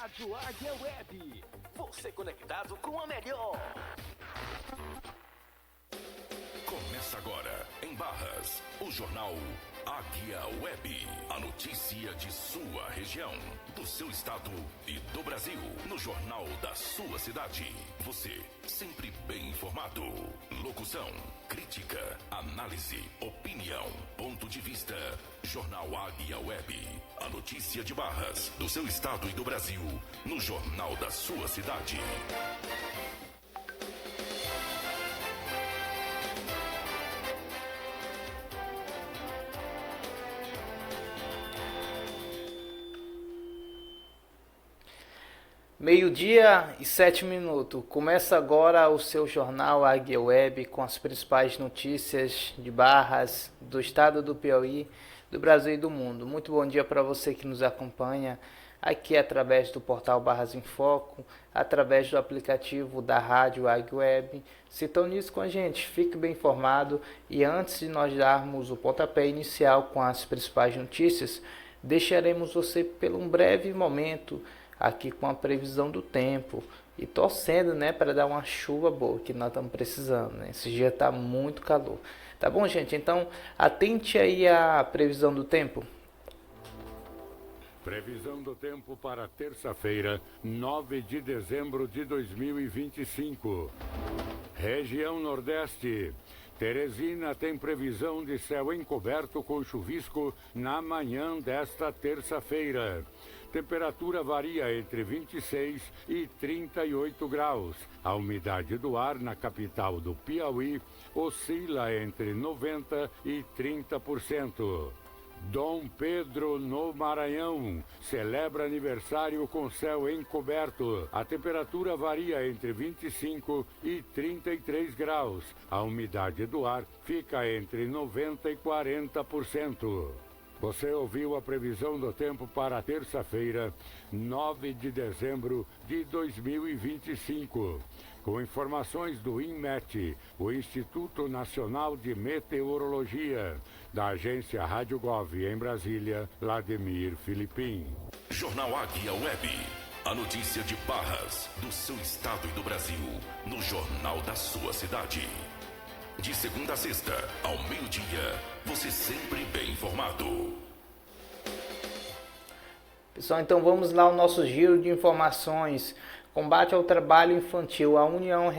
Rádio Águia Web. Você conectado com a melhor. Começa agora, em Barras, o jornal Águia Web. A notícia de sua região, do seu estado e do Brasil. No jornal da sua cidade. Você, sempre bem informado. Locução, crítica, análise, opinião, ponto de vista. Jornal Águia Web. A notícia de Barras, do seu estado e do Brasil. No jornal da sua cidade. Meio-dia e 7 minutos. Começa agora o seu jornal Águia Web com as principais notícias de Barras, do estado do Piauí, do Brasil e do mundo. Muito bom dia para você que nos acompanha aqui através do portal Barras em Foco, através do aplicativo da rádio Águia Web. Sintonize com a gente, fique bem informado. E antes de nós darmos o pontapé inicial com as principais notícias, deixaremos você por um breve momento aqui com a previsão do tempo e torcendo, né, para dar uma chuva boa que nós estamos precisando, né? Esse dia está muito calor. Tá bom, gente? Então, atente aí à previsão do tempo. Previsão do tempo para terça-feira, 9 de dezembro de 2025. Região Nordeste. Teresina tem previsão de céu encoberto com chuvisco na manhã desta terça-feira. Temperatura varia entre 26 e 38 graus. A umidade do ar na capital do Piauí oscila entre 90% e 30%. Dom Pedro, no Maranhão, celebra aniversário com céu encoberto. A temperatura varia entre 25 e 33 graus. A umidade do ar fica entre 90% e 40%. Você ouviu a previsão do tempo para terça-feira, 9 de dezembro de 2025. Com informações do INMET, o Instituto Nacional de Meteorologia, da agência Rádio Gov em Brasília, Vladimir Filipim. Jornal Águia Web. A notícia de Barras, do seu estado e do Brasil, no jornal da sua cidade. De segunda a sexta, ao meio-dia, você sempre bem informado. Pessoal, então vamos lá ao nosso giro de informações. Combate ao trabalho infantil. A União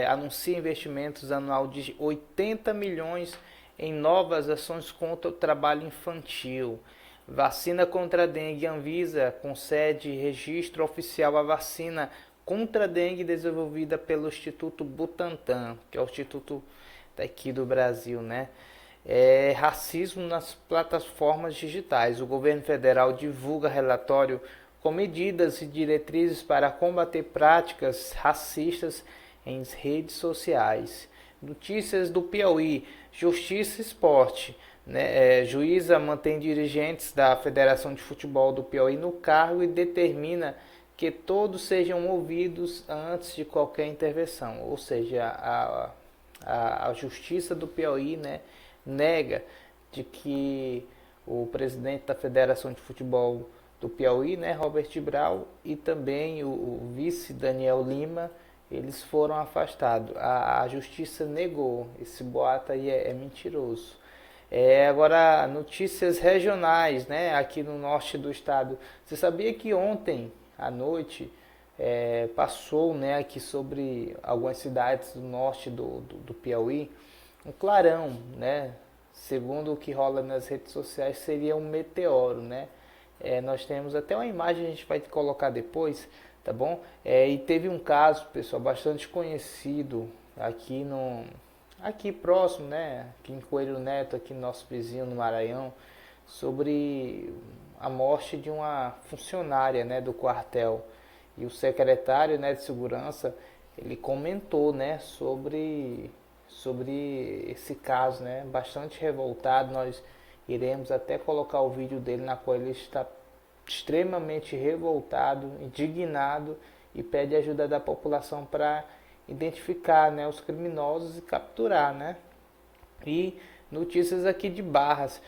anuncia investimentos anual de 80 milhões em novas ações contra o trabalho infantil. Vacina contra a dengue. Anvisa concede registro oficial à vacina contra a dengue desenvolvida pelo Instituto Butantan, que é o instituto daqui do Brasil, né? Racismo nas plataformas digitais. O governo federal divulga relatório com medidas e diretrizes para combater práticas racistas em redes sociais. Notícias do Piauí. Justiça e Esporte. Juíza mantém dirigentes da Federação de Futebol do Piauí no cargo e determina que todos sejam ouvidos antes de qualquer intervenção. Ou seja, a Justiça do Piauí, né, nega de que o presidente da Federação de Futebol do Piauí, né, Robert Brau, e também o vice Daniel Lima, eles foram afastados. A Justiça negou. Esse boato aí é mentiroso. Agora, notícias regionais, né, aqui no norte do estado. Você sabia que ontem à noite passou, né, aqui sobre algumas cidades do norte do Piauí um clarão, né? Segundo o que rola nas redes sociais, seria um meteoro, né? Nós temos até uma imagem, a gente vai colocar depois, tá bom? E teve um caso, pessoal, bastante conhecido aqui próximo, né? Aqui em Coelho Neto, aqui no nosso vizinho no Maranhão, sobre a morte de uma funcionária, né, do quartel. E o secretário, né, de segurança, ele comentou, né, sobre esse caso, né, bastante revoltado. Nós iremos até colocar o vídeo dele, na qual ele está extremamente revoltado, indignado, e pede ajuda da população para identificar, né, os criminosos e capturar, né. E notícias aqui de Barras.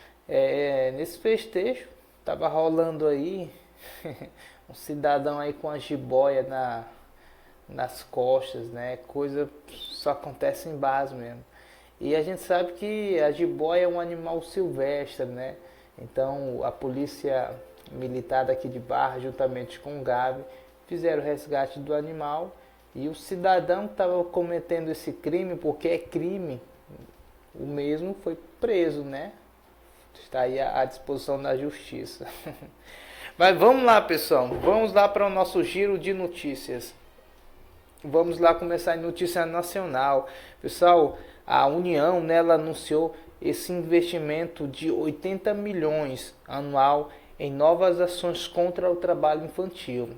Nesse festejo estava rolando aí um cidadão aí com a jiboia nas costas, né? Coisa que só acontece em Barras mesmo. E a gente sabe que a jiboia é um animal silvestre, né? Então a polícia militar daqui de Barra, juntamente com o GAB, fizeram o resgate do animal e o cidadão que estava cometendo esse crime, porque é crime, o mesmo foi preso, né? Está aí à disposição da justiça. Mas vamos lá, pessoal, vamos lá para o nosso giro de notícias. Vamos lá começar em notícia nacional. Pessoal, a União, né, ela anunciou esse investimento de 80 milhões anual em novas ações contra o trabalho infantil.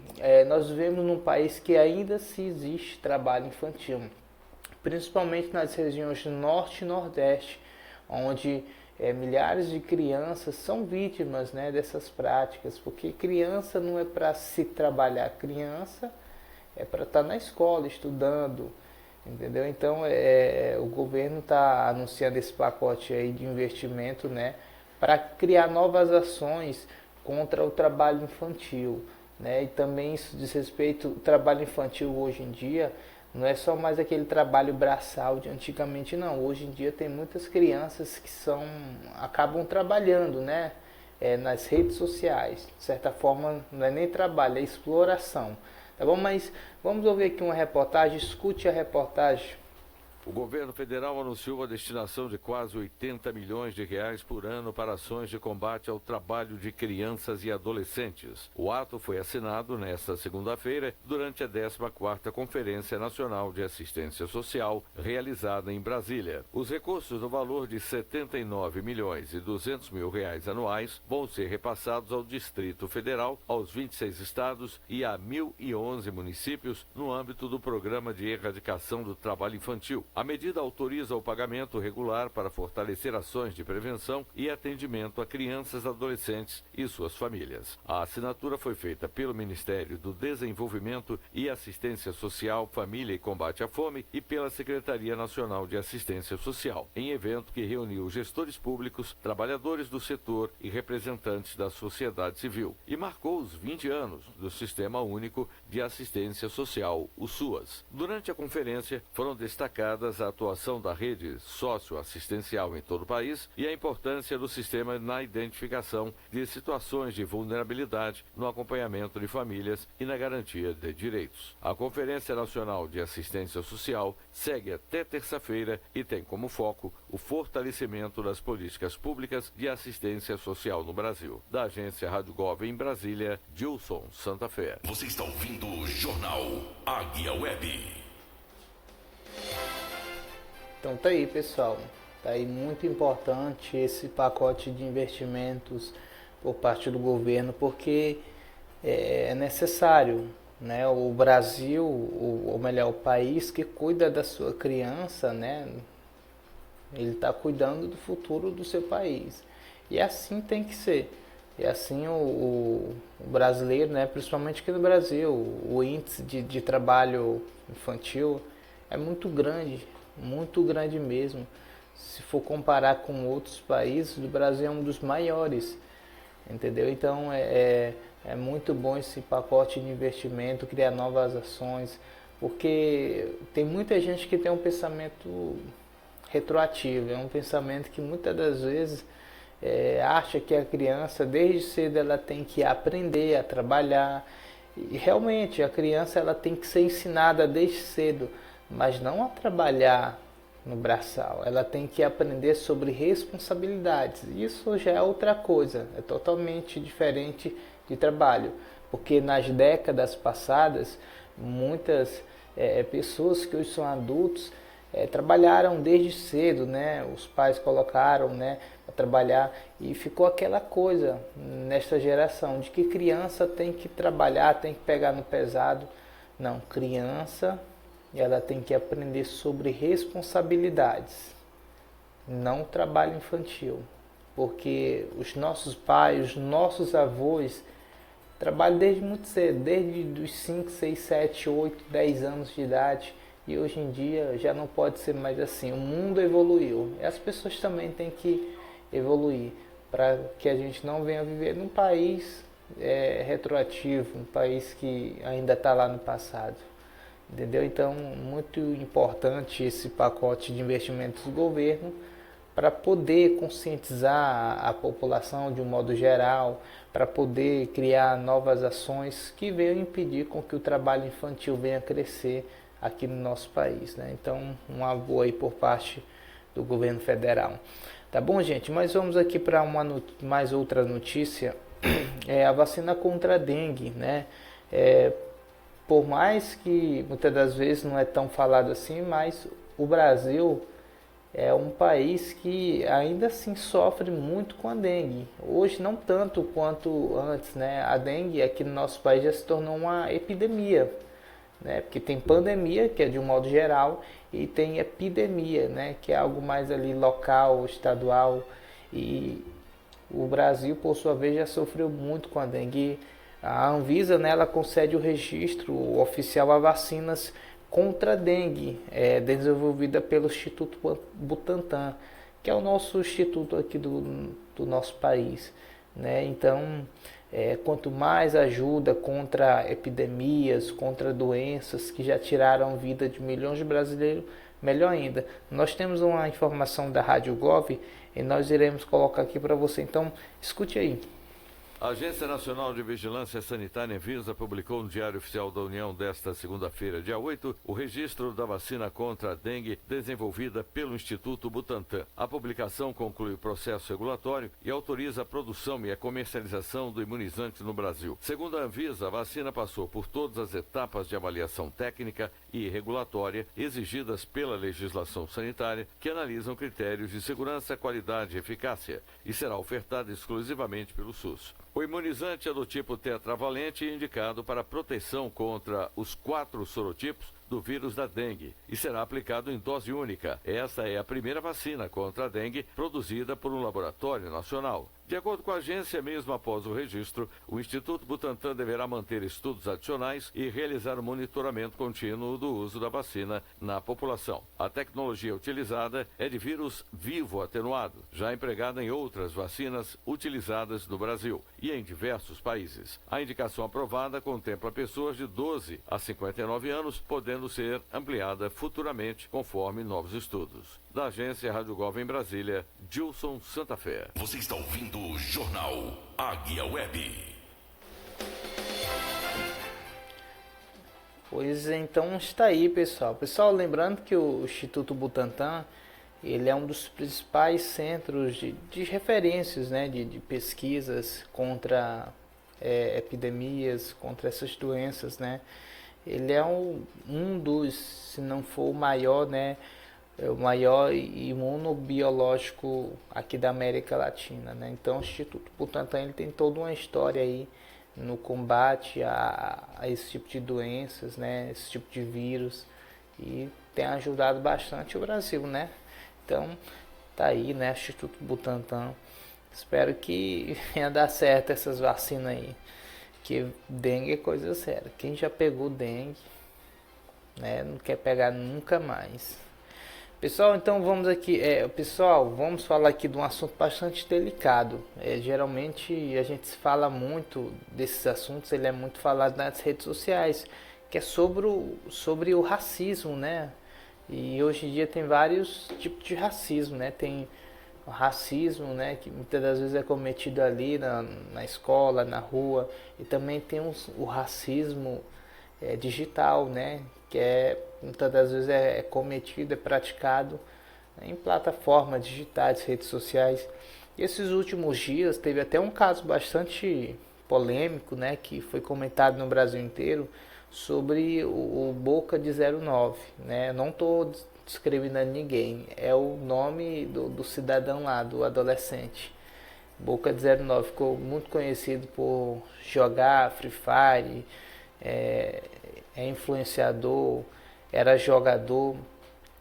Nós vivemos num país que ainda se existe trabalho infantil, principalmente nas regiões norte e nordeste, onde milhares de crianças são vítimas, né, dessas práticas, porque criança não é para se trabalhar, criança é para estar na escola estudando, entendeu? Então o governo está anunciando esse pacote aí de investimento, né, para criar novas ações contra o trabalho infantil, né? E também isso diz respeito ao trabalho infantil hoje em dia. Não é só mais aquele trabalho braçal de antigamente, não. Hoje em dia tem muitas crianças que acabam trabalhando, né? Nas redes sociais. De certa forma, não é nem trabalho, é exploração. Tá bom? Mas vamos ouvir aqui uma reportagem. Escute a reportagem. O governo federal anunciou a destinação de quase 80 milhões de reais por ano para ações de combate ao trabalho de crianças e adolescentes. O ato foi assinado nesta segunda-feira durante a 14ª Conferência Nacional de Assistência Social, realizada em Brasília. Os recursos no valor de 79 milhões e 200 mil reais anuais vão ser repassados ao Distrito Federal, aos 26 estados e a 1.011 municípios no âmbito do Programa de Erradicação do Trabalho Infantil. A medida autoriza o pagamento regular para fortalecer ações de prevenção e atendimento a crianças, adolescentes e suas famílias. A assinatura foi feita pelo Ministério do Desenvolvimento e Assistência Social, Família e Combate à Fome e pela Secretaria Nacional de Assistência Social, em evento que reuniu gestores públicos, trabalhadores do setor e representantes da sociedade civil, e marcou os 20 anos do Sistema Único de Assistência Social, o SUAS. Durante a conferência, foram destacadas a atuação da rede socioassistencial em todo o país e a importância do sistema na identificação de situações de vulnerabilidade, no acompanhamento de famílias e na garantia de direitos. A Conferência Nacional de Assistência Social segue até terça-feira e tem como foco o fortalecimento das políticas públicas de assistência social no Brasil. Da agência Rádio Gov em Brasília, Gilson Santa Fé. Você está ouvindo o Jornal Águia Web. Então tá aí, pessoal, tá aí muito importante esse pacote de investimentos por parte do governo, porque é necessário, né? O Brasil, ou melhor, o país que cuida da sua criança, né? Ele está cuidando do futuro do seu país, e assim tem que ser. E assim o brasileiro, né? Principalmente aqui no Brasil, o índice de trabalho infantil é muito grande mesmo. Se for comparar com outros países, o Brasil é um dos maiores, entendeu? Então é muito bom esse pacote de investimento, criar novas ações, porque tem muita gente que tem um pensamento retroativo, é um pensamento que muitas das vezes acha que a criança desde cedo ela tem que aprender a trabalhar, e realmente a criança ela tem que ser ensinada desde cedo, mas não a trabalhar no braçal. Ela tem que aprender sobre responsabilidades. Isso já é outra coisa, é totalmente diferente de trabalho, porque nas décadas passadas, muitas pessoas que hoje são adultos trabalharam desde cedo, né? Os pais colocaram, né, para trabalhar, e ficou aquela coisa nesta geração de que criança tem que trabalhar, tem que pegar no pesado. Não, criança ela tem que aprender sobre responsabilidades, não trabalho infantil, porque os nossos pais, os nossos avós trabalham desde muito cedo, desde os 5, 6, 7, 8, 10 anos de idade, e hoje em dia já não pode ser mais assim. O mundo evoluiu e as pessoas também têm que evoluir para que a gente não venha viver num país retroativo, um país que ainda está lá no passado. Entendeu? Então, muito importante esse pacote de investimentos do governo para poder conscientizar a população de um modo geral, para poder criar novas ações que venham impedir com que o trabalho infantil venha a crescer aqui no nosso país, né? Então, um apoio aí por parte do governo federal. Tá bom, gente? Mas vamos aqui para mais outra notícia, a vacina contra a dengue, né? Por mais que muitas das vezes não é tão falado assim, mas o Brasil é um país que ainda assim sofre muito com a dengue. Hoje não tanto quanto antes, né? A dengue aqui no nosso país já se tornou uma epidemia, né? Porque tem pandemia, que é de um modo geral, e tem epidemia, né? Que é algo mais ali local, estadual. E o Brasil, por sua vez, já sofreu muito com a dengue. A Anvisa, né, ela concede o registro oficial a vacinas contra a dengue, desenvolvida pelo Instituto Butantan, que é o nosso instituto aqui do nosso país, né? Então, quanto mais ajuda contra epidemias, contra doenças que já tiraram a vida de milhões de brasileiros, melhor ainda. Nós temos uma informação da Rádio Gov e nós iremos colocar aqui para você, então escute aí. A Agência Nacional de Vigilância Sanitária Anvisa publicou no Diário Oficial da União desta segunda-feira, dia 8, o registro da vacina contra a dengue desenvolvida pelo Instituto Butantan. A publicação conclui o processo regulatório e autoriza a produção e a comercialização do imunizante no Brasil. Segundo a Anvisa, a vacina passou por todas as etapas de avaliação técnica e regulatória exigidas pela legislação sanitária, que analisam critérios de segurança, qualidade e eficácia, e será ofertada exclusivamente pelo SUS. O imunizante é do tipo tetravalente e indicado para proteção contra os 4 sorotipos do vírus da dengue e será aplicado em dose única. Essa é a primeira vacina contra a dengue produzida por um laboratório nacional. De acordo com a agência, mesmo após o registro, o Instituto Butantan deverá manter estudos adicionais e realizar o monitoramento contínuo do uso da vacina na população. A tecnologia utilizada é de vírus vivo atenuado, já empregada em outras vacinas utilizadas no Brasil e em diversos países. A indicação aprovada contempla pessoas de 12 a 59 anos, podendo ser ampliada futuramente conforme novos estudos. Da agência Rádio Gov em Brasília, Gilson Santa Fé. Você está ouvindo o Jornal Águia Web. Pois então está aí, pessoal. Pessoal, lembrando que o Instituto Butantan, ele é um dos principais centros de referências, né, de pesquisas contra epidemias, contra essas doenças, né. Ele é um dos, se não for o maior, né, o maior imunobiológico aqui da América Latina, né? Então o Instituto Butantan, ele tem toda uma história aí no combate a esse tipo de doenças, né? Esse tipo de vírus, e tem ajudado bastante o Brasil, né? Então tá aí, né? Instituto Butantan. Espero que venha dar certo essas vacinas aí, que dengue é coisa séria. Quem já pegou dengue, né, não quer pegar nunca mais. Pessoal, então vamos aqui, vamos falar aqui de um assunto bastante delicado. Geralmente a gente fala muito desses assuntos, ele é muito falado nas redes sociais, que é sobre o racismo, né? E hoje em dia tem vários tipos de racismo, né? Tem o racismo, né, que muitas das vezes é cometido ali na escola, na rua, e também tem o racismo digital, né, que muitas das vezes é cometido, é praticado em plataformas digitais, redes sociais. E esses últimos dias teve até um caso bastante polêmico, né, que foi comentado no Brasil inteiro, sobre o Boca de 09, né. Eu não estou discriminando ninguém, é o nome do cidadão lá, do adolescente. Boca de 09 ficou muito conhecido por jogar Free Fire, é influenciador, era jogador,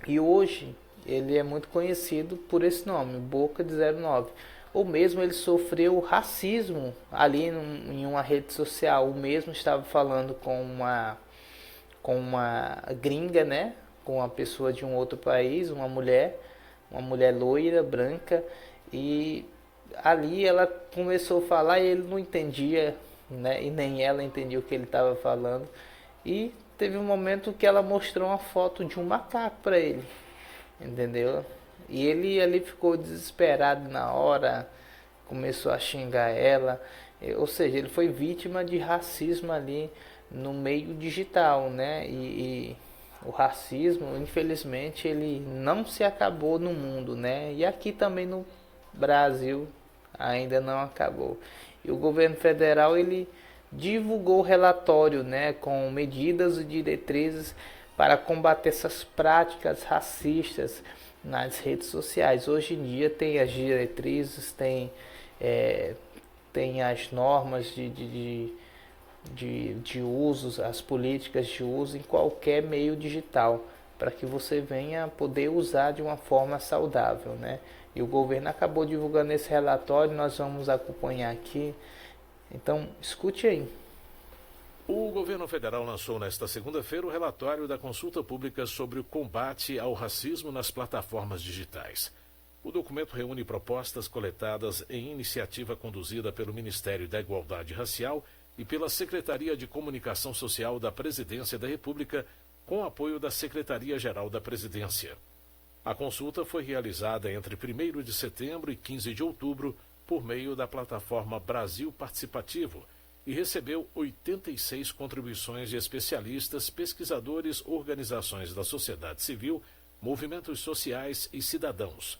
e hoje ele é muito conhecido por esse nome, Boca de 09. Ou mesmo ele sofreu racismo ali em uma rede social. O mesmo estava falando com uma gringa, né? Com uma pessoa de um outro país, uma mulher loira, branca, e ali ela começou a falar e ele não entendia né? E nem ela entendia o que ele estava falando. E teve um momento que ela mostrou uma foto de um macaco para ele, entendeu? E ele ali ficou desesperado na hora, começou a xingar ela, ou seja, ele foi vítima de racismo ali no meio digital, né? E o racismo, infelizmente, ele não se acabou no mundo, né? E aqui também no Brasil ainda não acabou. E o governo federal, ele divulgou o relatório, né, com medidas e diretrizes para combater essas práticas racistas nas redes sociais. Hoje em dia tem as diretrizes, tem as normas de usos, as políticas de uso em qualquer meio digital, para que você venha poder usar de uma forma saudável, né? E o governo acabou divulgando esse relatório, nós vamos acompanhar aqui. Então, escute aí. O governo federal lançou nesta segunda-feira o relatório da consulta pública sobre o combate ao racismo nas plataformas digitais. O documento reúne propostas coletadas em iniciativa conduzida pelo Ministério da Igualdade Racial e pela Secretaria de Comunicação Social da Presidência da República, com apoio da Secretaria-Geral da Presidência. A consulta foi realizada entre 1º de setembro e 15 de outubro por meio da plataforma Brasil Participativo e recebeu 86 contribuições de especialistas, pesquisadores, organizações da sociedade civil, movimentos sociais e cidadãos.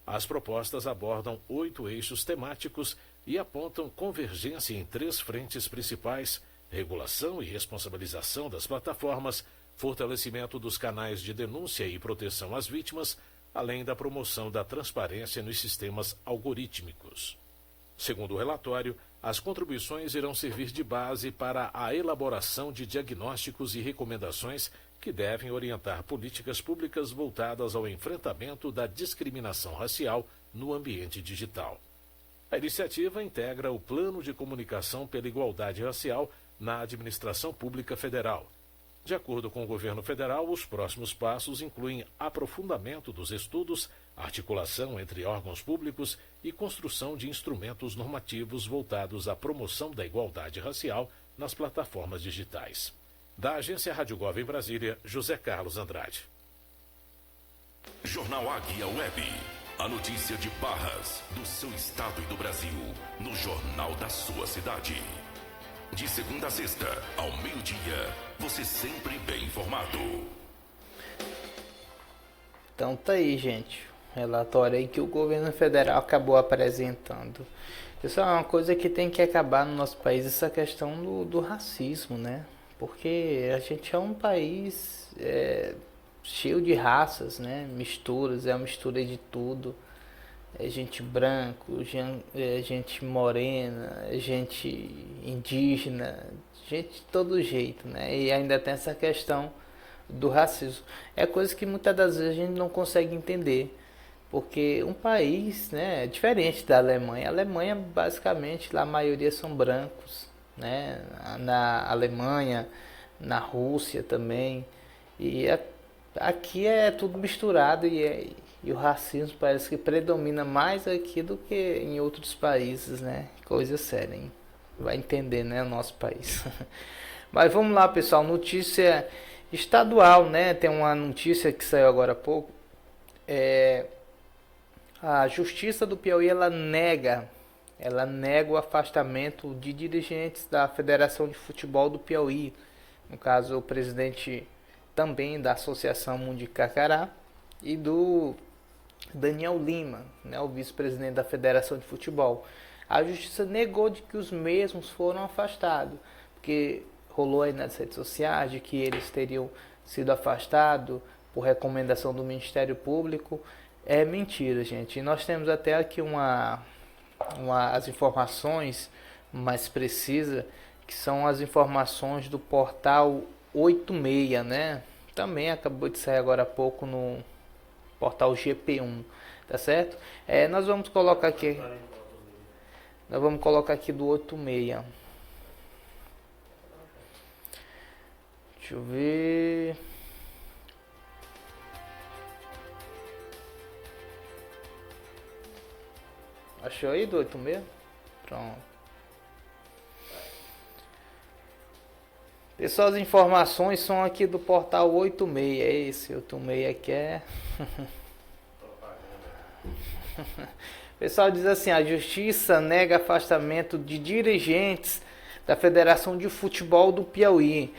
As propostas abordam 8 eixos temáticos e apontam convergência em 3 frentes principais: regulação e responsabilização das plataformas, fortalecimento dos canais de denúncia e proteção às vítimas, além da promoção da transparência nos sistemas algorítmicos. Segundo o relatório, as contribuições irão servir de base para a elaboração de diagnósticos e recomendações que devem orientar políticas públicas voltadas ao enfrentamento da discriminação racial no ambiente digital. A iniciativa integra o Plano de Comunicação pela Igualdade Racial na Administração Pública Federal. De acordo com o governo federal, os próximos passos incluem aprofundamento dos estudos, articulação entre órgãos públicos e construção de instrumentos normativos voltados à promoção da igualdade racial nas plataformas digitais. Da agência Rádio Gov em Brasília, José Carlos Andrade. Jornal Águia Web. A notícia de Barras, do seu estado e do Brasil, no jornal da sua cidade. De segunda a sexta, ao meio-dia, você sempre bem informado. Então tá aí, gente. Relatório aí que o governo federal acabou apresentando. Isso é uma coisa que tem que acabar no nosso país, essa questão do racismo, né? Porque a gente é um país cheio de raças, né? Misturas, é uma mistura de tudo. É gente branco, gente morena, gente indígena, gente de todo jeito, né? E ainda tem essa questão do racismo. É coisa que muitas das vezes a gente não consegue entender. Porque um país, né, é diferente da Alemanha. A Alemanha, basicamente, lá a maioria são brancos, né? Na Alemanha, na Rússia também. E aqui é tudo misturado e o racismo parece que predomina mais aqui do que em outros países, né? Coisa séria, hein? Vai entender, né, o nosso país. Mas vamos lá, pessoal. Notícia estadual, né? Tem uma notícia que saiu agora há pouco. A Justiça do Piauí, ela nega o afastamento de dirigentes da Federação de Futebol do Piauí. No caso, o presidente também da Associação Mundicacará e do Daniel Lima, né, o vice-presidente da Federação de Futebol. A Justiça negou de que os mesmos foram afastados, porque rolou aí nas redes sociais de que eles teriam sido afastados por recomendação do Ministério Público. É mentira, gente. E nós temos até aqui as informações mais precisas, que são as informações do portal 86, né? Também acabou de sair agora há pouco no portal GP1, tá certo? Nós vamos colocar aqui. Nós vamos colocar aqui do 86. Deixa eu ver. Achou aí do 86? Pronto. Pessoal, as informações são aqui do portal 86. Esse 86 aqui é... Pessoal, diz assim: a justiça nega afastamento de dirigentes da Federação de Futebol do Piauí.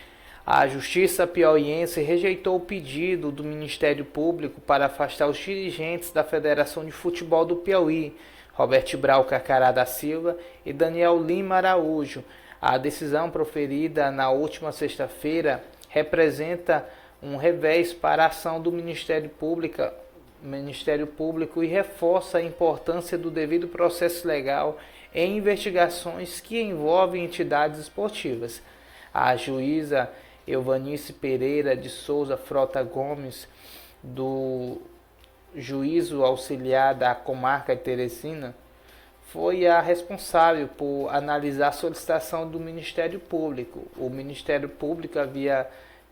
A justiça piauiense rejeitou o pedido do Ministério Público para afastar os dirigentes da Federação de Futebol do Piauí, Robert Brau Carcará da Silva e Daniel Lima Araújo. A decisão proferida na última sexta-feira representa um revés para a ação do Ministério Público e reforça a importância do devido processo legal em investigações que envolvem entidades esportivas. A juíza Euvanice Pereira de Souza Frota Gomes, do Juízo Auxiliar da Comarca de Teresina, foi a responsável por analisar a solicitação do Ministério Público. O Ministério Público havia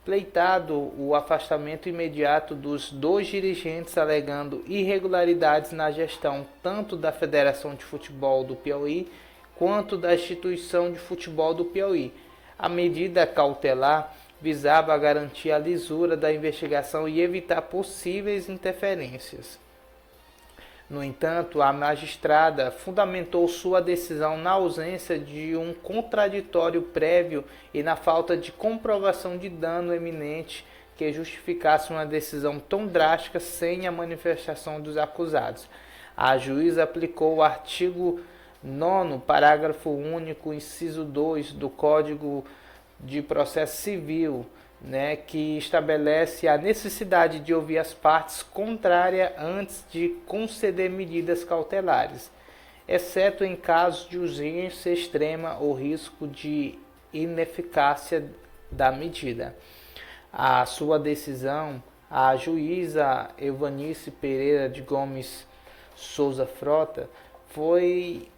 pleitado o afastamento imediato dos 2 dirigentes, alegando irregularidades na gestão tanto da Federação de Futebol do Piauí quanto da Instituição de Futebol do Piauí. A medida cautelar visava garantir a lisura da investigação e evitar possíveis interferências. No entanto, a magistrada fundamentou sua decisão na ausência de um contraditório prévio e na falta de comprovação de dano eminente que justificasse uma decisão tão drástica sem a manifestação dos acusados. A juíza aplicou o artigo 9º, parágrafo único, inciso 2 do Código de Processo Civil, que estabelece a necessidade de ouvir as partes contrárias antes de conceder medidas cautelares, exceto em casos de urgência extrema ou risco de ineficácia da medida. A sua decisão, a juíza Euvanice Pereira de Gomes Souza Frota, foi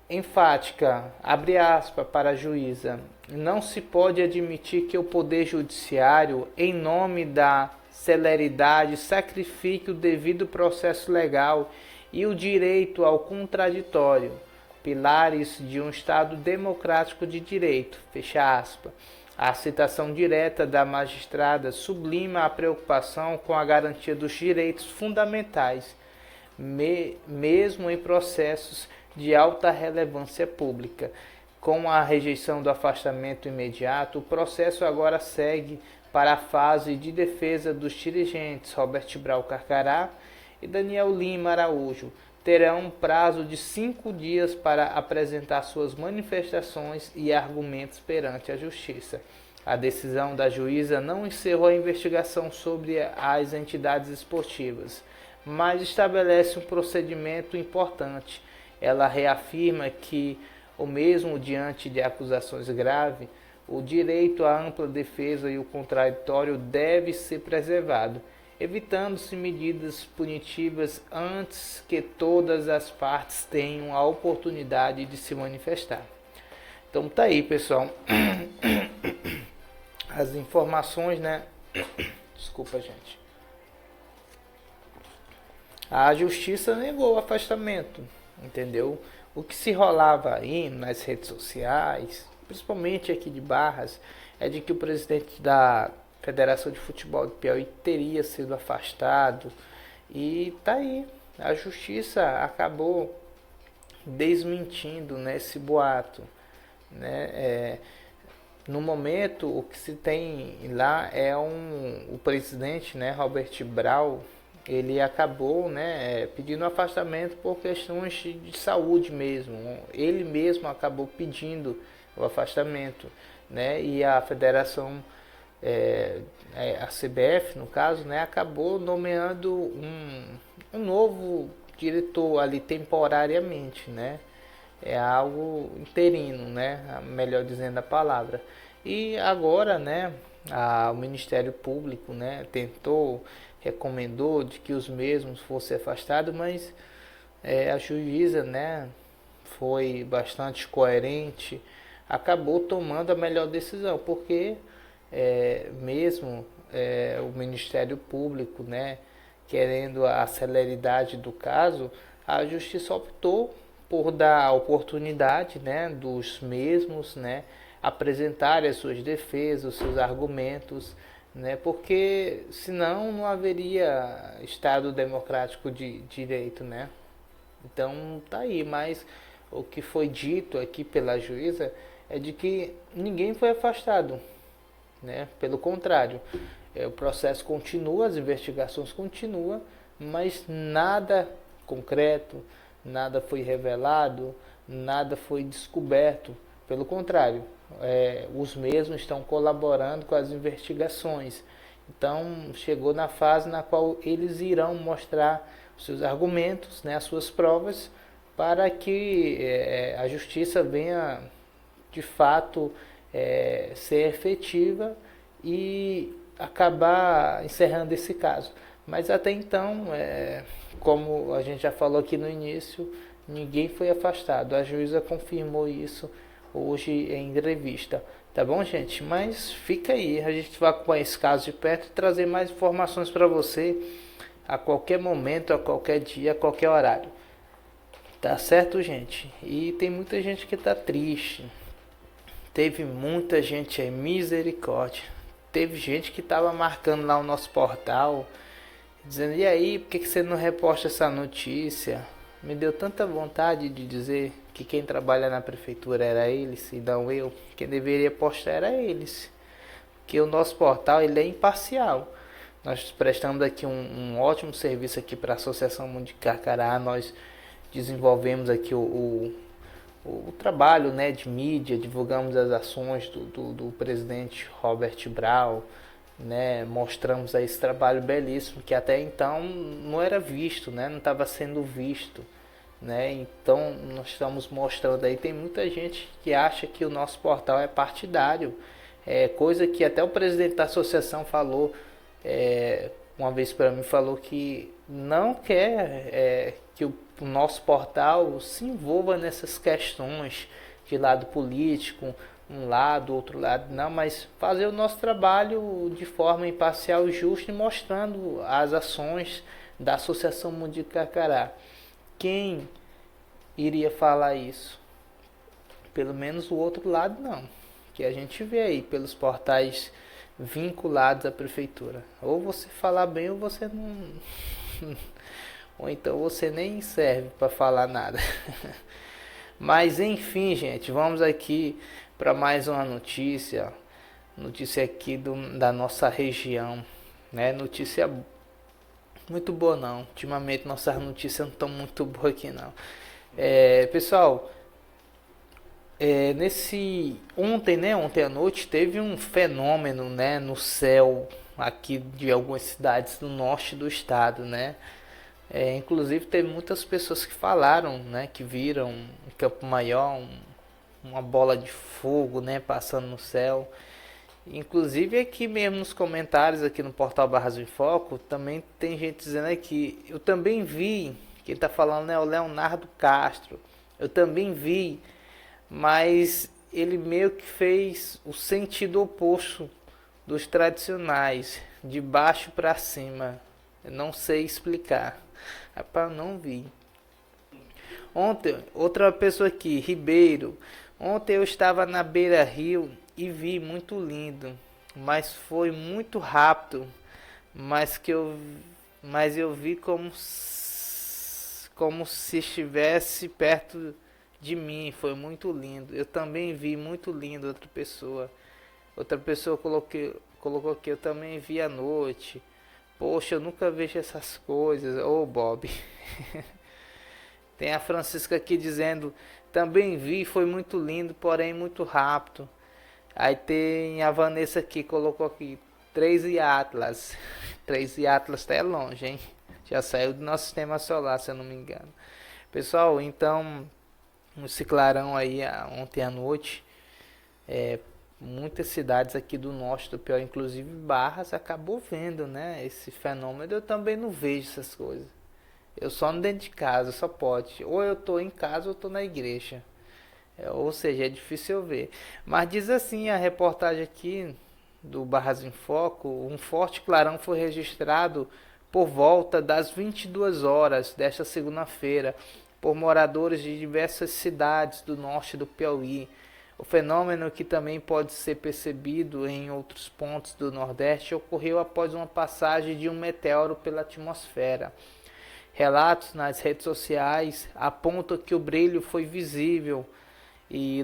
enfática, abre aspas para a juíza: não se pode admitir que o Poder Judiciário, em nome da celeridade, sacrifique o devido processo legal e o direito ao contraditório, pilares de um Estado democrático de direito. Fecha aspas. A citação direta da magistrada sublima a preocupação com a garantia dos direitos fundamentais, mesmo em processos de alta relevância pública. Com a rejeição do afastamento imediato, o processo agora segue para a fase de defesa dos dirigentes Robert Brau Carcará e Daniel Lima Araújo. Terão um prazo de 5 dias para apresentar suas manifestações e argumentos perante a Justiça. A decisão da juíza não encerrou a investigação sobre as entidades esportivas, mas estabelece um procedimento importante. Ela reafirma que, ou mesmo diante de acusações graves, o direito à ampla defesa e o contraditório deve ser preservado, evitando-se medidas punitivas antes que todas as partes tenham a oportunidade de se manifestar. Então tá aí, pessoal, as informações, Desculpa, gente. A justiça negou o afastamento, entendeu? O que se rolava aí nas redes sociais, principalmente aqui de Barras, é de que o presidente da Federação de Futebol do Piauí teria sido afastado. E tá aí, a justiça acabou desmentindo esse boato. No momento, o que se tem lá é o presidente, Robert Brau. Ele acabou pedindo afastamento por questões de saúde mesmo. Ele mesmo acabou pedindo o afastamento. E a federação, a CBF no caso, acabou nomeando um novo diretor ali temporariamente. É algo interino, melhor dizendo a palavra. E agora o Ministério Público recomendou de que os mesmos fossem afastados, mas a juíza foi bastante coerente, acabou tomando a melhor decisão, porque mesmo o Ministério Público querendo a celeridade do caso, a justiça optou por dar a oportunidade dos mesmos apresentarem as suas defesas, os seus argumentos, né? Porque senão não haveria Estado democrático de direito, né? Então tá aí, mas o que foi dito aqui pela juíza é de que ninguém foi afastado, né? Pelo contrário, o processo continua, as investigações continuam, mas nada concreto, nada foi revelado, nada foi descoberto. Pelo contrário, os mesmos estão colaborando com as investigações. Então, chegou na fase na qual eles irão mostrar os seus argumentos, né, as suas provas, para que a justiça venha, de fato, ser efetiva e acabar encerrando esse caso. Mas até então, como a gente já falou aqui no início, ninguém foi afastado. A juíza confirmou isso hoje em entrevista. Tá bom, gente? Mas fica aí, a gente vai acompanhar esse caso de perto e trazer mais informações para você a qualquer momento, a qualquer dia, a qualquer horário. Tá certo, gente? E tem muita gente que tá triste. Teve muita gente aí, misericórdia. Teve gente que tava marcando lá o nosso portal, dizendo, e aí, por que você não reposta essa notícia? Me deu tanta vontade de dizer que quem trabalha na prefeitura era eles e não eu. Quem deveria postar era eles. Porque o nosso portal ele é imparcial. Nós prestamos aqui um ótimo serviço aqui para a Associação Mundo de Carcará. Nós desenvolvemos aqui o trabalho, né, de mídia, divulgamos as ações do presidente Robert Brau, né, mostramos aí esse trabalho belíssimo que até então não era visto, né, não estava sendo visto, né, então nós estamos mostrando aí. Tem muita gente que acha que o nosso portal é partidário, coisa que até o presidente da associação falou, uma vez para mim, falou que não quer que o nosso portal se envolva nessas questões de lado político, um lado, outro lado, não, mas fazer o nosso trabalho de forma imparcial e justa e mostrando as ações da Associação Mundo de Carcará. Quem iria falar isso? Pelo menos o outro lado não, que a gente vê aí pelos portais vinculados à prefeitura. Ou você falar bem ou você não... ou então você nem serve para falar nada. Mas enfim, gente, vamos aqui para mais uma notícia aqui da nossa região, né? Notícia muito boa não, ultimamente nossas notícias não estão muito boas aqui não. Pessoal, ontem à noite teve um fenômeno, né, no céu aqui de algumas cidades do norte do estado, né? Inclusive teve muitas pessoas que falaram, né, que viram em Campo Maior uma bola de fogo, né, passando no céu. Inclusive aqui mesmo nos comentários aqui no portal Barras em Foco também tem gente dizendo aqui, eu também vi, quem está falando é o Leonardo Castro, eu também vi, mas ele meio que fez o sentido oposto dos tradicionais, de baixo para cima. Eu não sei explicar. Rapaz, não vi. Ontem, outra pessoa aqui, Ribeiro. Ontem eu estava na Beira Rio e vi muito lindo, mas foi muito rápido. Mas eu vi como se estivesse perto de mim. Foi muito lindo. Eu também vi muito lindo. Outra pessoa colocou que eu também vi à noite. Poxa, eu nunca vejo essas coisas. Ô, Bob. Tem a Francisca aqui dizendo, também vi, foi muito lindo, porém muito rápido. Aí tem a Vanessa aqui, colocou aqui, 3 e Atlas. 3 e Atlas tá longe, hein? Já saiu do nosso sistema solar, se eu não me engano. Pessoal, então, esse clarão aí ontem à noite, muitas cidades aqui do norte do Piauí, inclusive Barras, acabou vendo, né, esse fenômeno. Eu também não vejo essas coisas. Eu só ando dentro de casa, só pode. Ou eu tô em casa ou tô na igreja. Ou seja, é difícil eu ver. Mas diz assim a reportagem aqui do Barras em Foco, um forte clarão foi registrado por volta das 22 horas desta segunda-feira por moradores de diversas cidades do norte do Piauí. O fenômeno, que também pode ser percebido em outros pontos do Nordeste, ocorreu após uma passagem de um meteoro pela atmosfera. Relatos nas redes sociais apontam que o brilho foi visível e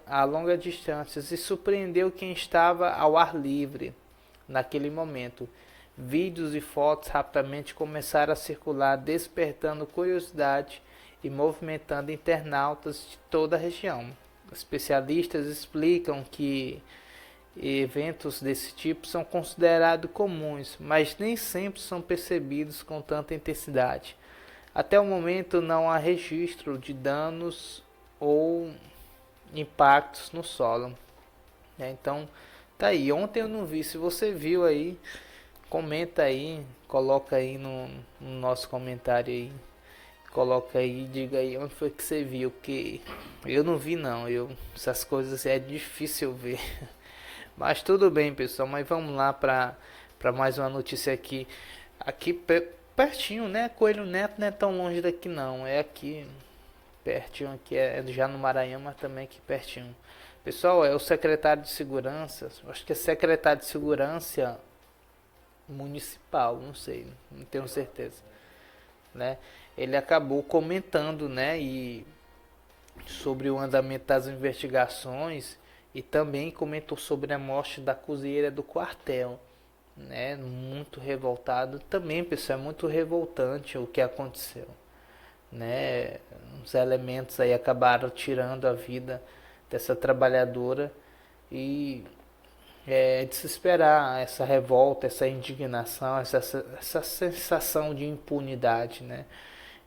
a longa distância e surpreendeu quem estava ao ar livre naquele momento. Vídeos e fotos rapidamente começaram a circular, despertando curiosidade e movimentando internautas de toda a região. Especialistas explicam que eventos desse tipo são considerados comuns, mas nem sempre são percebidos com tanta intensidade. Até o momento não há registro de danos ou impactos no solo. Então, tá aí. Ontem eu não vi. Se você viu aí, comenta aí, coloca aí no nosso comentário aí. Coloca aí, diga aí onde foi que você viu, porque eu não vi não, essas coisas é difícil ver. Mas tudo bem, pessoal, mas vamos lá para mais uma notícia aqui. Aqui pertinho, né? Coelho Neto não é tão longe daqui não, é aqui pertinho, aqui é já no Maranhão, mas também aqui pertinho. Pessoal, é o secretário de Segurança, acho que é secretário de Segurança Municipal, não sei, não tenho certeza, né? Ele acabou comentando, né, sobre o andamento das investigações e também comentou sobre a morte da cozinheira do quartel, né? Muito revoltado também, pessoal, é muito revoltante o que aconteceu, né? Os elementos aí acabaram tirando a vida dessa trabalhadora e é de se esperar essa revolta, essa indignação, essa sensação de impunidade, né?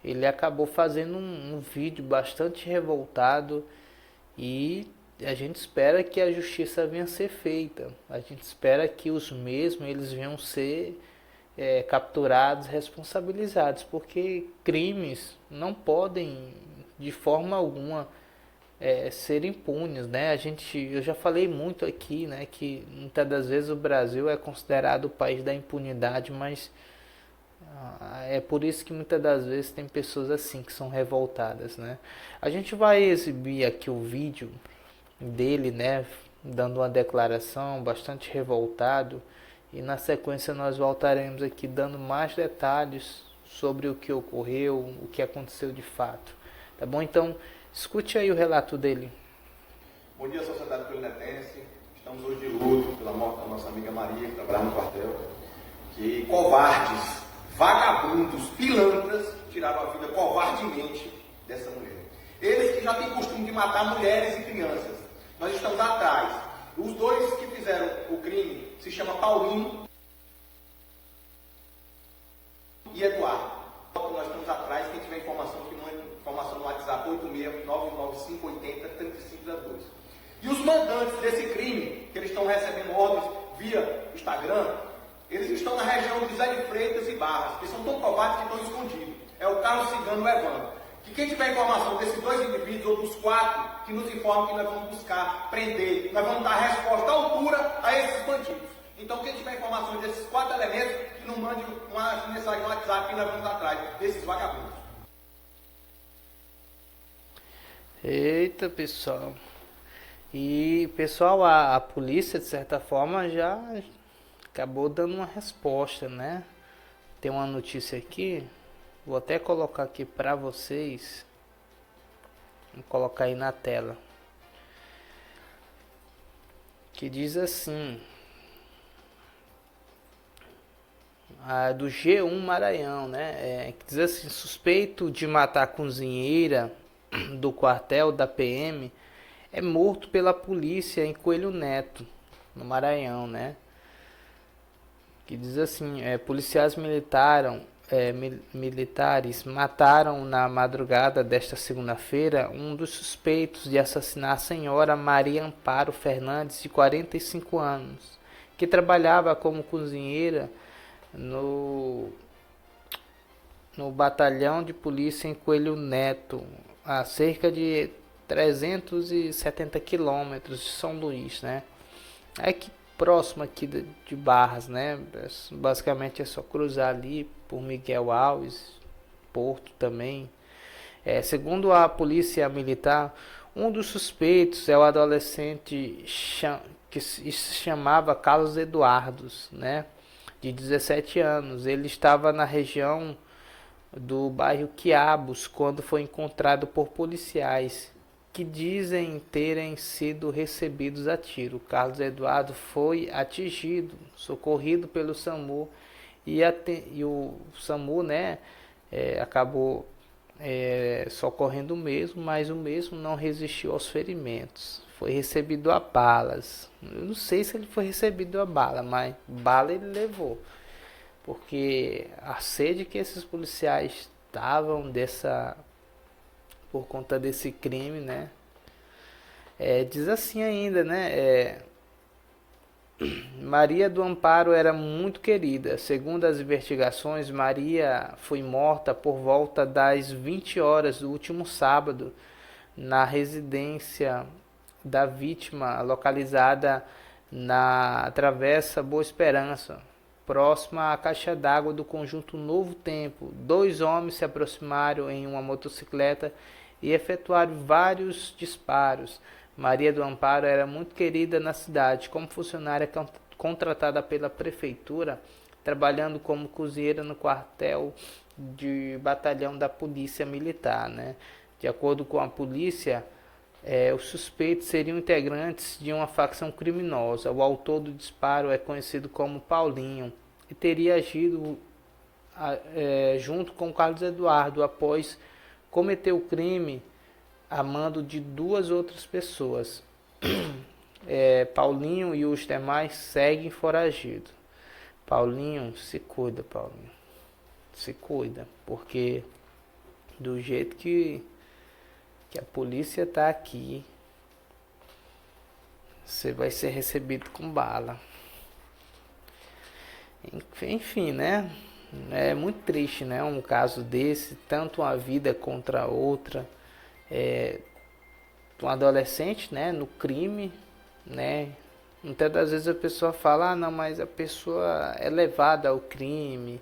Ele acabou fazendo um vídeo bastante revoltado e a gente espera que a justiça venha a ser feita. A gente espera que os mesmos eles venham ser capturados, responsabilizados, porque crimes não podem de forma alguma ser impunes, né? Eu já falei muito aqui, né, que muitas das vezes o Brasil é considerado o país da impunidade, mas é por isso que muitas das vezes tem pessoas assim que são revoltadas, né? A gente vai exibir aqui o vídeo dele, né, dando uma declaração bastante revoltado, e na sequência nós voltaremos aqui dando mais detalhes sobre o que ocorreu, o que aconteceu de fato, tá bom? Então escute aí o relato dele. Bom dia, sociedade coelho-netense. Estamos hoje de luto pela morte da nossa amiga Maria, que trabalhava no quartel. Que covardes, vagabundos, pilantras tiraram a vida covardemente dessa mulher. Eles que já têm costume de matar mulheres e crianças. Nós estamos atrás. Os dois que fizeram o crime se chamam Paulinho e Eduardo. Nós estamos atrás. Quem tiver informação, que mande informação no WhatsApp 86995803502. E os mandantes desse crime, que eles estão recebendo ordens via Instagram, eles estão na região de Zé de Freitas e Barras, que são tão covardes que estão escondidos. É o Carlos Cigano e o Evandro. Que quem tiver informação desses dois indivíduos ou dos quatro, que nos informe que nós vamos buscar, prender, nós vamos dar resposta à altura a esses bandidos. Então quem tiver informação desses quatro elementos, que não mande uma mensagem no WhatsApp que nós vamos atrás desses vagabundos. Eita, pessoal. E, pessoal, a polícia, de certa forma, já acabou dando uma resposta, né? Tem uma notícia aqui, vou até colocar aqui para vocês. Vou colocar aí na tela. Que diz assim: do G1 Maranhão, né? Que diz assim: suspeito de matar a cozinheira do quartel da PM é morto pela polícia em Coelho Neto, no Maranhão, né? Que diz assim: policiais militares mataram na madrugada desta segunda-feira um dos suspeitos de assassinar a senhora Maria Amparo Fernandes, de 45 anos, que trabalhava como cozinheira no batalhão de polícia em Coelho Neto, a cerca de 370 quilômetros de São Luís, né? É que próximo aqui de Barras, né? Basicamente é só cruzar ali por Miguel Alves, Porto também. Segundo a polícia militar, Um dos suspeitos é o adolescente que se chamava Carlos Eduardo, né, de 17 anos. Ele estava na região do bairro Quiabos quando foi encontrado por policiais que dizem terem sido recebidos a tiro. Carlos Eduardo foi atingido, socorrido pelo SAMU e o SAMU, né, acabou socorrendo o mesmo, mas o mesmo não resistiu aos ferimentos. Foi recebido a balas. Eu não sei se ele foi recebido a bala, mas bala ele levou. Porque a sede que esses policiais estavam por conta desse crime, né? Diz assim ainda, né? Maria do Amparo era muito querida. Segundo as investigações, Maria foi morta por volta das 20 horas do último sábado na residência da vítima, localizada na Travessa Boa Esperança, próxima à caixa d'água do conjunto Novo Tempo. 2 homens se aproximaram em uma motocicleta e efetuaram vários disparos. Maria do Amparo era muito querida na cidade, como funcionária contratada pela prefeitura, trabalhando como cozinheira no quartel de batalhão da Polícia Militar, né? De acordo com a polícia, os suspeitos seriam integrantes de uma facção criminosa. O autor do disparo é conhecido como Paulinho e teria agido junto com Carlos Eduardo após cometer o crime a mando de 2 outras pessoas. Paulinho e os demais seguem foragidos. Paulinho, se cuida, Paulinho. Se cuida, porque do jeito que a polícia está aqui, você vai ser recebido com bala. Enfim, né? É muito triste, né? Um caso desse, tanto uma vida contra a outra. Um adolescente, né? No crime, né? Muitas das vezes a pessoa fala, não, mas a pessoa é levada ao crime.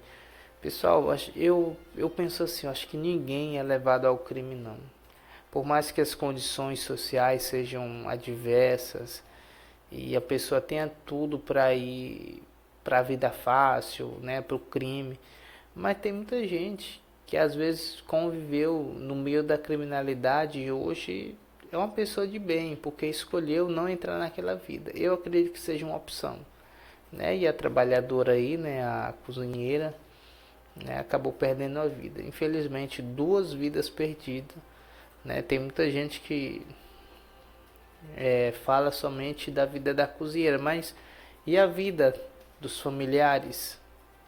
Pessoal, eu penso assim, acho que ninguém é levado ao crime, não. Por mais que as condições sociais sejam adversas e a pessoa tenha tudo para ir para a vida fácil, né, para o crime, mas tem muita gente que às vezes conviveu no meio da criminalidade e hoje é uma pessoa de bem, porque escolheu não entrar naquela vida. Eu acredito que seja uma opção, né? E a trabalhadora aí, né, a cozinheira, né, acabou perdendo a vida. Infelizmente, 2 vidas perdidas. Né? Tem muita gente que fala somente da vida da cozinheira, mas e a vida dos familiares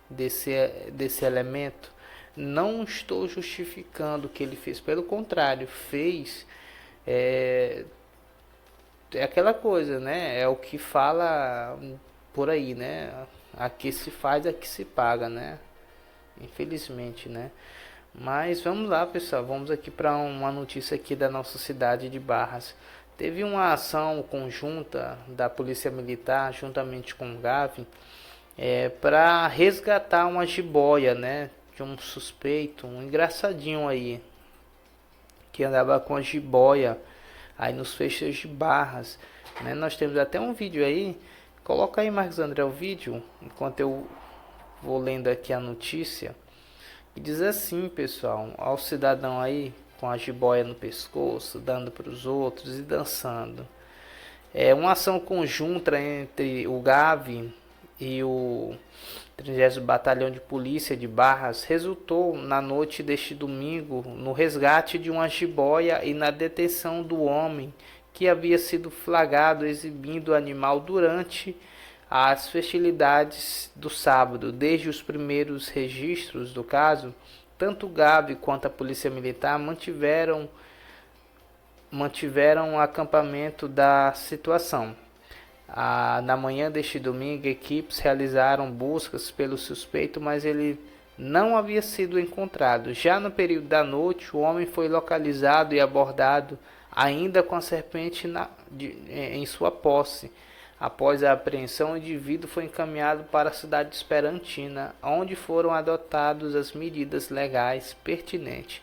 desse elemento? Não estou justificando o que ele fez, pelo contrário, fez aquela coisa, né? É o que fala por aí, né? Aqui se faz, aqui se paga, né? Infelizmente, né? Mas vamos lá, pessoal, vamos aqui para uma notícia aqui da nossa cidade de Barras. Teve uma ação conjunta da Polícia Militar juntamente com o GAV para resgatar uma jiboia, né, de um suspeito, um engraçadinho aí, que andava com a jiboia aí nos fecheiros de Barras, né? Nós temos até um vídeo aí, coloca aí, Marcos André, o vídeo, enquanto eu vou lendo aqui a notícia. E diz assim, pessoal, ao cidadão aí com a jiboia no pescoço, dando para os outros e dançando. Uma ação conjunta entre o GAV e o 30º Batalhão de Polícia de Barras resultou na noite deste domingo no resgate de uma jiboia e na detenção do homem que havia sido flagrado exibindo o animal durante as festividades do sábado. Desde os primeiros registros do caso, tanto o GAV quanto a Polícia Militar mantiveram o acampamento da situação. Na manhã deste domingo, equipes realizaram buscas pelo suspeito, mas ele não havia sido encontrado. Já no período da noite, o homem foi localizado e abordado ainda com a serpente em sua posse. Após a apreensão, o indivíduo foi encaminhado para a cidade de Esperantina, onde foram adotadas as medidas legais pertinentes.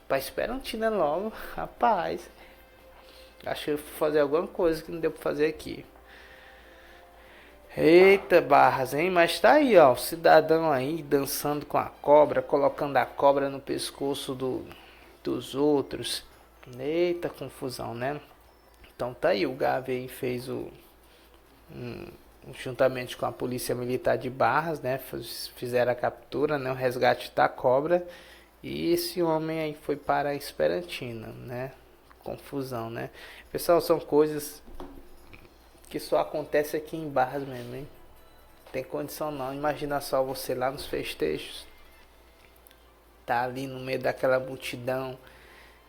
Para Esperantina logo, rapaz. Acho que eu fui fazer alguma coisa que não deu pra fazer aqui. Eita Barras, hein? Mas tá aí, ó, o cidadão aí dançando com a cobra, colocando a cobra no pescoço dos outros. Eita confusão, né? Então tá aí, o Gavi aí fez juntamente com a Polícia Militar de Barras, né? Fizeram a captura, né? O resgate da cobra. E esse homem aí foi para a Esperantina, né? Confusão, né? Pessoal, são coisas que só acontece aqui em Barras mesmo, hein? Tem condição não. Imagina só você lá nos festejos. Tá ali no meio daquela multidão.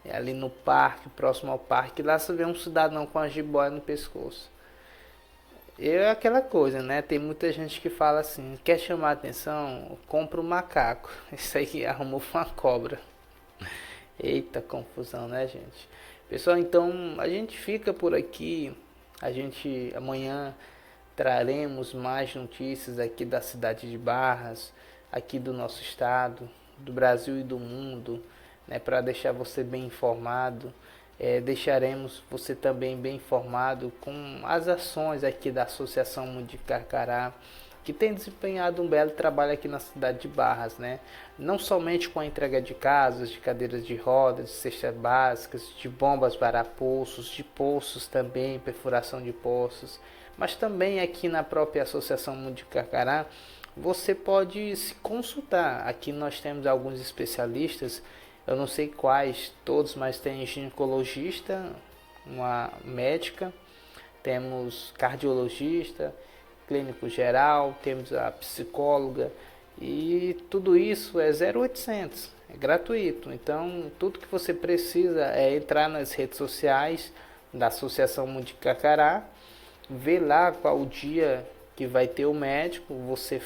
Ali no parque, próximo ao parque. Lá você vê um cidadão com a jiboia no pescoço. É aquela coisa, né? Tem muita gente que fala assim: quer chamar atenção? Compra um macaco. Isso aí arrumou uma cobra. Eita confusão, né, gente? Pessoal, então a gente fica por aqui. Amanhã traremos mais notícias aqui da cidade de Barras, aqui do nosso estado, do Brasil e do mundo, né, para deixar você bem informado. Deixaremos você também bem informado com as ações aqui da Associação Mundo de Carcará, que tem desempenhado um belo trabalho aqui na cidade de Barras, né? Não somente com a entrega de casas, de cadeiras de rodas, de cestas básicas, de bombas para poços, de poços também, perfuração de poços, mas também aqui na própria Associação Mundo de Carcará, você pode se consultar. Aqui nós temos alguns especialistas, eu não sei quais todos, mas tem ginecologista, uma médica, temos cardiologista, clínico geral, temos a psicóloga, e tudo isso é 0800, é gratuito. Então tudo que você precisa é entrar nas redes sociais da Associação Mundo de Carcará, ver lá qual o dia que vai ter o médico, você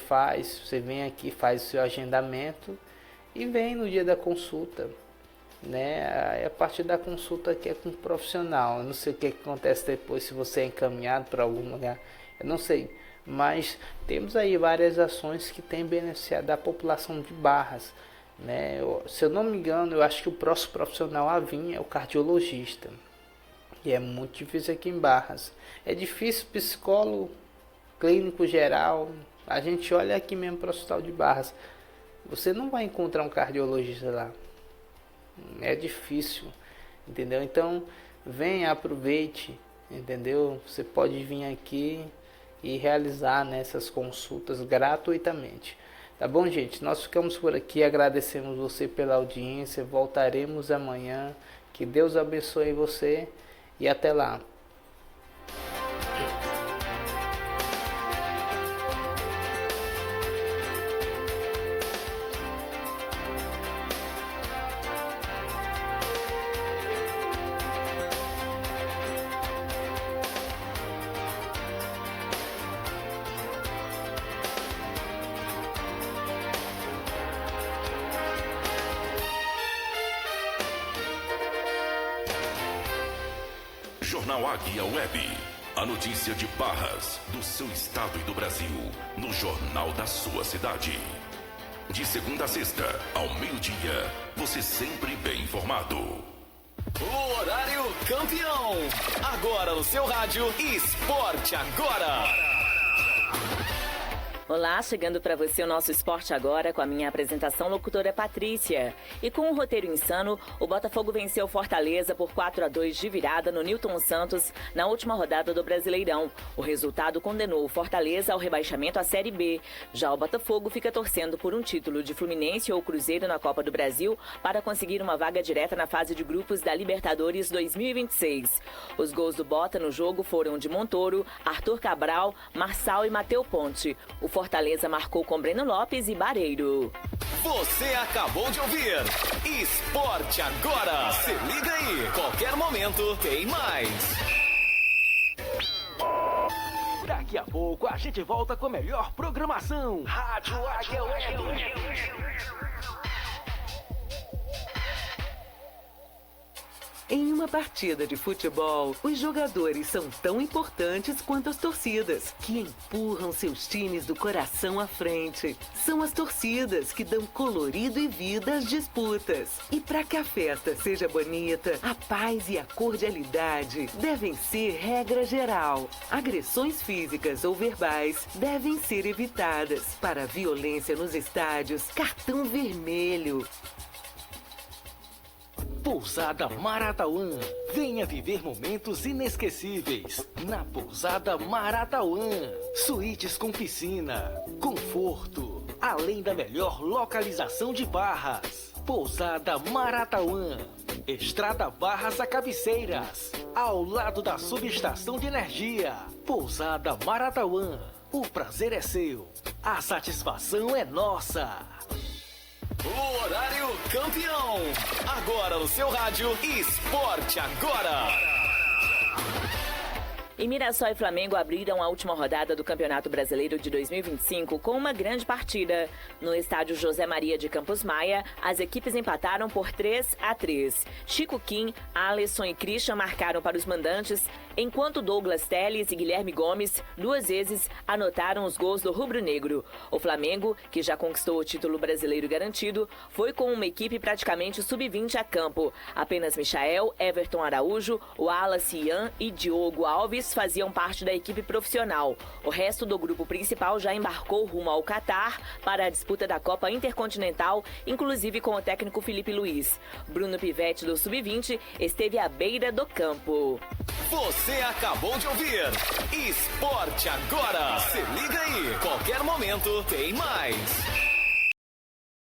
vem aqui, faz o seu agendamento e vem no dia da consulta, né? A partir da consulta que é com um profissional. Eu não sei o que acontece depois, se você é encaminhado para algum lugar, eu não sei. Mas temos aí várias ações que têm beneficiado a população de Barras, né? Se eu não me engano, eu acho que o próximo profissional a vir é o cardiologista. E é muito difícil aqui em Barras. É difícil psicólogo, clínico geral. A gente olha aqui mesmo para o hospital de Barras. Você não vai encontrar um cardiologista lá. É difícil, entendeu? Então, venha, aproveite, entendeu? Você pode vir aqui e realizar, né, essas consultas gratuitamente. Tá bom, gente? Nós ficamos por aqui, agradecemos você pela audiência, voltaremos amanhã. Que Deus abençoe você e até lá. Jornal Águia Web. A notícia de Barras, do seu estado e do Brasil, no jornal da sua cidade. De segunda a sexta, ao meio-dia, você sempre bem informado. O horário campeão. Agora no seu rádio, Esporte Agora. Olá, chegando para você o nosso Esporte Agora com a minha apresentação locutora Patrícia. E com um roteiro insano, o Botafogo venceu Fortaleza por 4-2 de virada no Newton Santos na última rodada do Brasileirão. O resultado condenou o Fortaleza ao rebaixamento à Série B. Já o Botafogo fica torcendo por um título de Fluminense ou Cruzeiro na Copa do Brasil para conseguir uma vaga direta na fase de grupos da Libertadores 2026. Os gols do Bota no jogo foram de Montoro, Arthur Cabral, Marçal e Mateu Ponte. O Fortaleza marcou com Breno Lopes e Bareiro. Você acabou de ouvir Esporte Agora. Se liga aí, qualquer momento tem mais. Daqui a pouco a gente volta com a melhor programação. Rádio Águia Web. Em uma partida de futebol, os jogadores são tão importantes quanto as torcidas, que empurram seus times do coração à frente. São as torcidas que dão colorido e vida às disputas. E para que a festa seja bonita, a paz e a cordialidade devem ser regra geral. Agressões físicas ou verbais devem ser evitadas. Para a violência nos estádios, cartão vermelho. Pousada Maratauã. Venha viver momentos inesquecíveis na Pousada Maratauã. Suítes com piscina, conforto, além da melhor localização de Barras. Pousada Maratauã. Estrada Barras a Cabeceiras, ao lado da subestação de energia. Pousada Maratauã. O prazer é seu, a satisfação é nossa. O horário campeão. Agora no seu rádio, Esporte Agora. E Mirassol e Flamengo abriram a última rodada do Campeonato Brasileiro de 2025 com uma grande partida. No estádio José Maria de Campos Maia, as equipes empataram por 3-3. Chico Kim, Alisson e Christian marcaram para os mandantes, enquanto Douglas Telles e Guilherme Gomes, 2 vezes, anotaram os gols do rubro-negro. O Flamengo, que já conquistou o título brasileiro garantido, foi com uma equipe praticamente sub-20 a campo. Apenas Michael, Everton Araújo, Wallace Ian e Diogo Alves faziam parte da equipe profissional. O resto do grupo principal já embarcou rumo ao Catar para a disputa da Copa Intercontinental, inclusive com o técnico Felipe Luiz. Bruno Pivetti, do Sub-20, esteve à beira do campo. Você acabou de ouvir Esporte Agora. Se liga aí, qualquer momento tem mais.